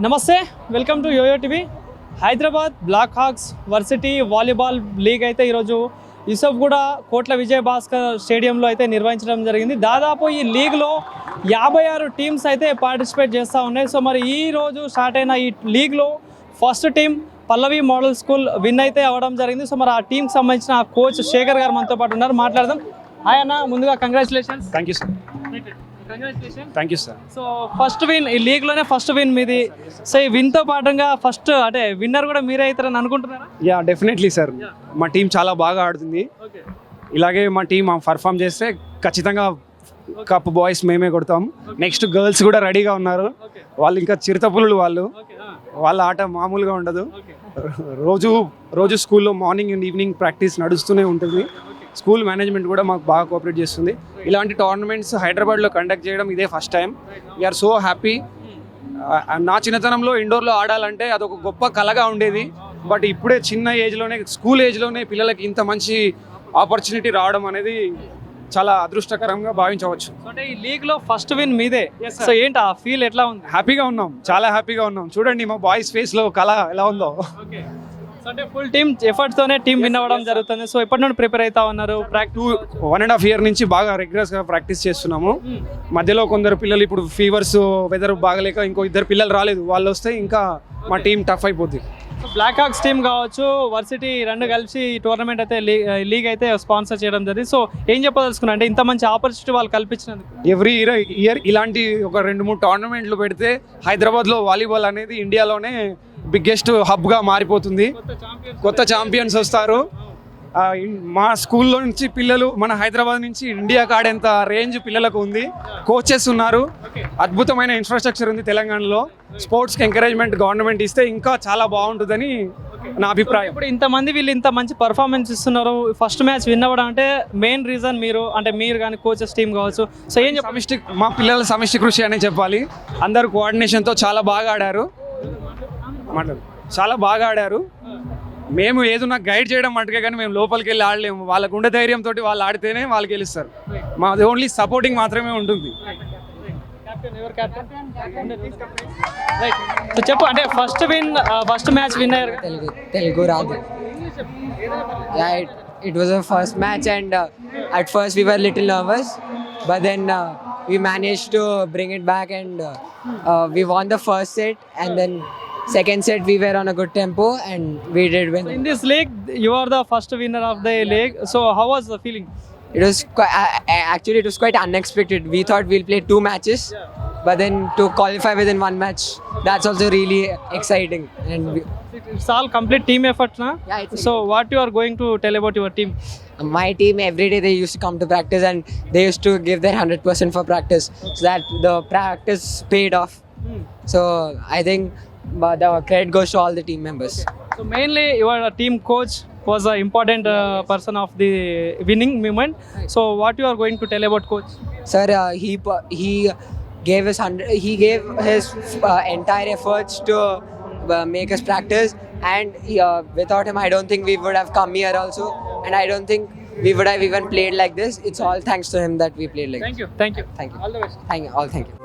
నమస్తే, welcome to Yoyo TV. Hyderabad Black Hawks varsity volleyball league అయితే ఈరోజు యూసఫ్గూడ కోట్ల విజయభాస్కర్ స్టేడియంలో అయితే నిర్వహించడం జరిగింది. దాదాపు ఈ లీగ్లో 56 టీమ్స్ అయితే పార్టిసిపేట్ చేస్తూ ఉన్నాయి. సో మరి ఈ రోజు స్టార్ట్ అయిన ఈ లీగ్లో ఫస్ట్ టీం పల్లవి మోడల్ స్కూల్ విన్ అయితే అవ్వడం జరిగింది. సో మరి ఆ టీంకి సంబంధించిన కోచ్ శేఖర్ గారు మనతో పాటు ఉన్నారు, మాట్లాడదాం. హాయ్ అన్న, ముందుగా congratulations. Thank you sir. Thank you sir. So first win, ఈ లీగ్లోనే ఫస్ట్ విన్ మీది. సో ఈ విన్తో పాటుగా ఫస్ట్ అంటే విన్నర్ కూడా మీరే అవుతారని అనుకుంటున్నారా? Yeah, definitely sir. మా టీం చాలా బాగా ఆడుతుంది. ఇలాగే మా టీం పర్ఫామ్ చేస్తే ఖచ్చితంగా కప్ బాయ్స్ మేమే కొడతాం. నెక్స్ట్ గర్ల్స్ కూడా రెడీగా ఉన్నారు. వాళ్ళు ఇంకా చిరుతపులులు, వాళ్ళ ఆట మామూలుగా ఉండదు. రోజు స్కూల్లో మార్నింగ్ అండ్ ఈవినింగ్ ప్రాక్టీస్ నడుస్తూనే ఉంటుంది. స్కూల్ మేనేజ్మెంట్ కూడా మాకు బాగా కోఆపరేట్ చేస్తుంది. ఇలాంటి టోర్నమెంట్స్ హైదరాబాద్లో కండక్ట్ చేయడం ఇదే first time. We are so happy. నా చిన్నతనంలో ఇండోర్లో ఆడాలంటే అదొక గొప్ప కళగా ఉండేది. బట్ ఇప్పుడే చిన్న ఏజ్లోనే, స్కూల్ ఏజ్లోనే పిల్లలకి ఇంత మంచి ఆపర్చునిటీ రావడం అనేది చాలా అదృష్టకరంగా భావించవచ్చు. అంటే ఈ లీగ్లో ఫస్ట్ విన్ మీదే. సో ఏంటి ఆ ఫీల్ ఎట్లా ఉంది? హ్యాపీగా ఉన్నాం, చాలా హ్యాపీగా ఉన్నాం. చూడండి మా బాయ్స్ ఫేస్లో కళ ఎలా ఉందో. అంటే ఫుల్ టీమ్ ఎఫర్ట్స్ తోనే టీం విన్ అవ్వడం జరుగుతుంది. సో ఎప్పటి నుండి ప్రిపేర్ అవుతా ఉన్నారు? 1.5 year నుంచి బాగా రెగ్యులర్గా ప్రాక్టీస్ చేస్తున్నాము. మధ్యలో కొందరు పిల్లలు ఇప్పుడు ఫీవర్స్, వెదర్ బాగలేక ఇంకో 2 పిల్లలు రాలేదు. వాళ్ళు వస్తే ఇంకా మా టీం టఫ్ అయిపోద్ది. బ్లాక్ హాక్స్ టీమ్ కావచ్చు, వర్సిటీ రెండు కలిసి ఈ టోర్నమెంట్ అయితే లీగ్ అయితే స్పాన్సర్ చేయడం జరిగింది. సో ఏం చెప్పదలుచుకున్నా అంటే ఇంత మంచి ఆపర్చునిటీ వాళ్ళు కల్పించినందుకు? ఎవ్రీ ఇయర్ ఇలాంటి ఒక 2-3 టోర్నమెంట్లు పెడితే హైదరాబాద్లో వాలీబాల్ అనేది ఇండియాలోనే బిగ్గెస్ట్ హబ్గా మారిపోతుంది. కొత్త ఛాంపియన్స్ వస్తారు. మా స్కూల్లో నుంచి పిల్లలు మన హైదరాబాద్ నుంచి ఇండియాకి ఆడేంత రేంజ్ పిల్లలకు ఉంది. కోచెస్ ఉన్నారు, అద్భుతమైన ఇన్ఫ్రాస్ట్రక్చర్ ఉంది తెలంగాణలో. స్పోర్ట్స్కి ఎంకరేజ్మెంట్ గవర్నమెంట్ ఇస్తే ఇంకా చాలా బాగుంటుందని నా అభిప్రాయం. ఇప్పుడు ఇంతమంది వీళ్ళు ఇంత మంచి పర్ఫార్మెన్స్ ఇస్తున్నారు, ఫస్ట్ మ్యాచ్ విన్ అవ్వడం అంటే మెయిన్ రీజన్ మీరు కానీ కోచెస్ టీం కావచ్చు. సో ఏం మా పిల్లల సమిష్టి కృషి అనే చెప్పాలి. అందరు కోఆర్డినేషన్తో చాలా బాగా ఆడారు. మేము ఏదన్నా గైడ్ చేయడం మటుకే కానీ మేము లోపలికి వెళ్ళి ఆడలేము. వాళ్ళ గుండె ధైర్యంతో వాళ్ళు ఆడితేనే వాళ్ళు గెలుస్తారు. మాది ఓన్లీ సపోర్టింగ్ మాత్రమే ఉంటుంది. చెప్పు, అంటే ఫస్ట్ మ్యాచ్ విన్ అయ్యారు. తెలుగు రాదు. It was our first match and at first we were little nervous, but then we managed to bring it back and we won the first set, and then second set we were on a good tempo and we did win. In this league you are the first winner of the league. So how was the feeling? It was actually it was quite unexpected. We thought we'll play 2 matches, but then to qualify within 1 match, that's also really exciting. And it's all complete team effort, na? Yeah, so what you are going to tell about your team? My team, every day they used to come to practice and they used to give their 100% for practice, so that the practice paid off. So I think the credit goes to all the team members. So mainly your team coach was an important person of the winning moment. So what you are going to tell about coach? Sir, he gave us he gave his entire efforts to make us practice, and without him I don't think we would have come here also, and I don't think we would have even played like this. It's all thanks to him that we played like Thank this. you. Thank you. All the best. Thank you.